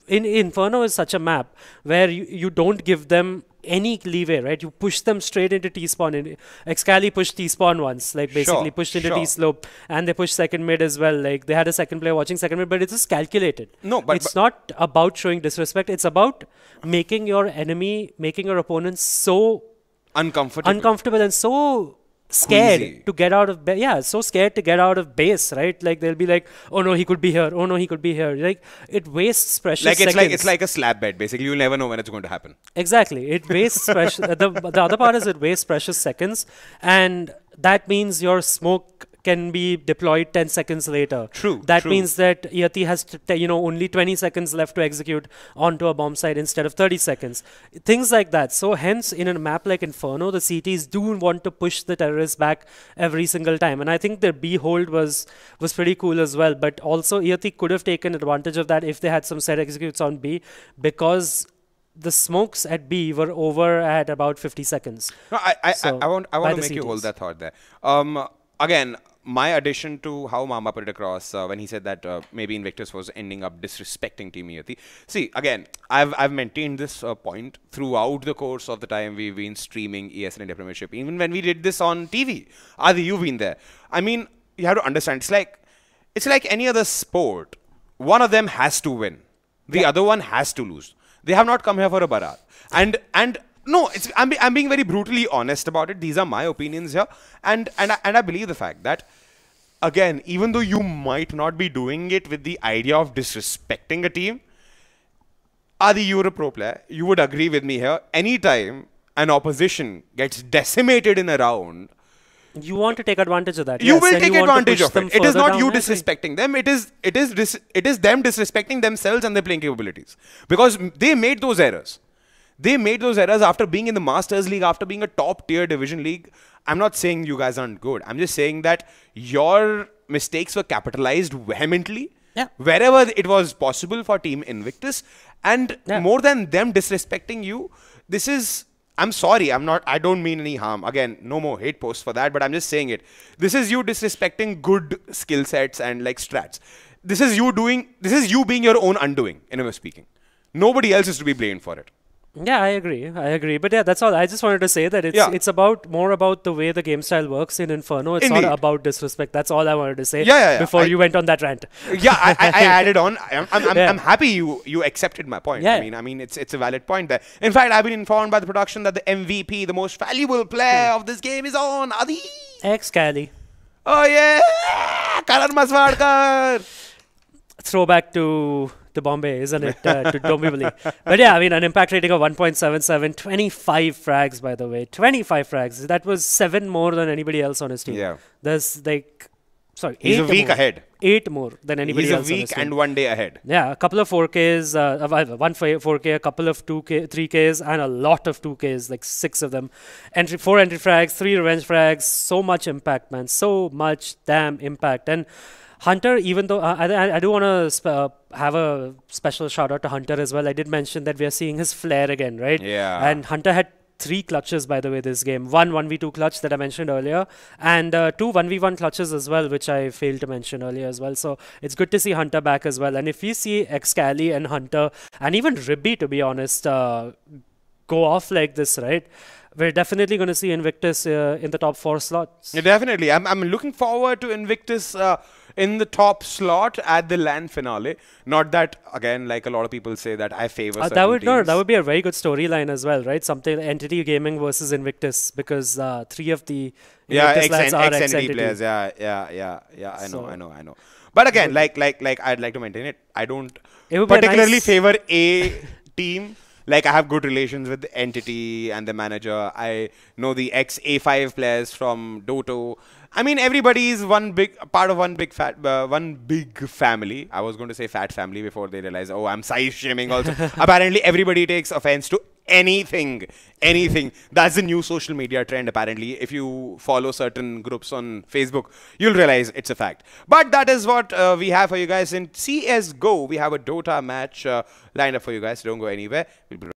Inferno is such a map where you don't give them any leeway, right? You push them straight into T-spawn. Excali pushed T-spawn once, like basically Sure, pushed into sure. T-slope, and they pushed second mid as well. Like they had a second player watching second mid, but it's just calculated. No, but it's not about showing disrespect. It's about making your opponent so uncomfortable and so scared Queasy. to get out of so scared to get out of base, right? Like they'll be like, oh no, he could be here, oh no, he could be here. Like it wastes precious seconds. it's like a slap bet. Basically, you'll never know when it's going to happen. Exactly, it wastes precious. The other part is it wastes precious seconds, and that means your smoke can be deployed 10 seconds later. True. That true. means that Yeti has only 20 seconds left to execute onto a bomb site instead of 30 seconds. Things like that. So hence, in a map like Inferno, the CTs do want to push the terrorists back every single time. And I think their B hold was pretty cool as well. But also, Yeti could have taken advantage of that if they had some set executes on B, because the smokes at B were over at about 50 seconds. No, I want by to the make you hold CTs. that thought there. Again, my addition to how Mamba put it across when he said that maybe Invictus was ending up disrespecting Team Yeti. See, again, I've maintained this point throughout the course of the time we've been streaming ESL India Premiership. Even when we did this on TV, Adi, you've been there. I mean, you have to understand. It's like any other sport. One of them has to win. The other one has to lose. They have not come here for a barat. And No, I'm being very brutally honest about it. These are my opinions here, and I believe the fact that, again, even though you might not be doing it with the idea of disrespecting a team, Adi, you're a pro player. You would agree with me here. Anytime an opposition gets decimated in a round, You want to take advantage of that. you yes, will and take you want to advantage push of them it. It is further not down. you I agree. disrespecting them. It is them disrespecting themselves and their playing capabilities, because they made those errors. They made those errors after being in the Masters League, after being a top tier division league. I'm not saying you guys aren't good. I'm just saying that your mistakes were capitalized vehemently Yeah. wherever it was possible for Team Invictus. And Yeah. more than them disrespecting you, this is, I'm sorry, I don't mean any harm. Again, no more hate posts for that, but I'm just saying it. This is you disrespecting good skill sets and like strats. This is you being your own undoing, in a way of speaking. Nobody else is to be blamed for it. Yeah, I agree. But yeah, that's all. I just wanted to say that it's more about the way the game style works in Inferno. It's Indeed. not about disrespect. That's all I wanted to say. Yeah. Before you went on that rant. Yeah, I added on. Yeah. I'm happy you accepted my point. Yeah. I mean, it's a valid point there. In fact, I've been informed by the production that the MVP, the most valuable player of this game, is on Adi. Ex-Cali. Oh yeah, Karan Maswadkar. Throwback to the Bombay, isn't it? To Dombivli. But yeah, I mean, an impact rating of 1.77, 25 frags, by the way. 25 frags. That was 7 more than anybody else on his team. Yeah. There's like, sorry, He's 8 a week more. ahead. 8 more than anybody He's a else on his week team. and 1 day ahead. Yeah, a couple of 4Ks, one 4K, a couple of 2K, 3Ks, and a lot of 2Ks, like 6 of them. 4 entry frags, 3 revenge frags, so much impact, man. So much damn impact. And Hunter, even though I do want to have a special shout out to Hunter as well. I did mention that we are seeing his flair again, right? Yeah. And Hunter had 3 clutches, by the way, this game. 1 1v2 clutch that I mentioned earlier, and 2 1v1 clutches as well, which I failed to mention earlier as well. So it's good to see Hunter back as well. And if we see Excali and Hunter, and even Ribby, to be honest, go off like this, right? We're definitely going to see Invictus in the top 4 slots. Yeah, definitely. I'm looking forward to Invictus in the top slot at the LAN finale. Not that, again, like a lot of people say, that I favor certain teams. That would be a very good storyline as well, right? Something Entity Gaming versus Invictus, because 3 of the Invictus lads are ex-Entity players. Yeah. I know. But again, like I'd like to maintain it. I don't It would be a particularly nice- favor a team. Like, I have good relations with the Entity and the manager. I know the ex-A5 players from Dota. I mean, everybody is one big family. I was going to say fat family before they realized, oh, I'm size shaming also. Apparently, everybody takes offense to anything. That's the new social media trend, apparently. If you follow certain groups on Facebook, you'll realize it's a fact. But that is what we have for you guys in CSGO. We have a Dota match lined up for you guys. Don't go anywhere. We'll be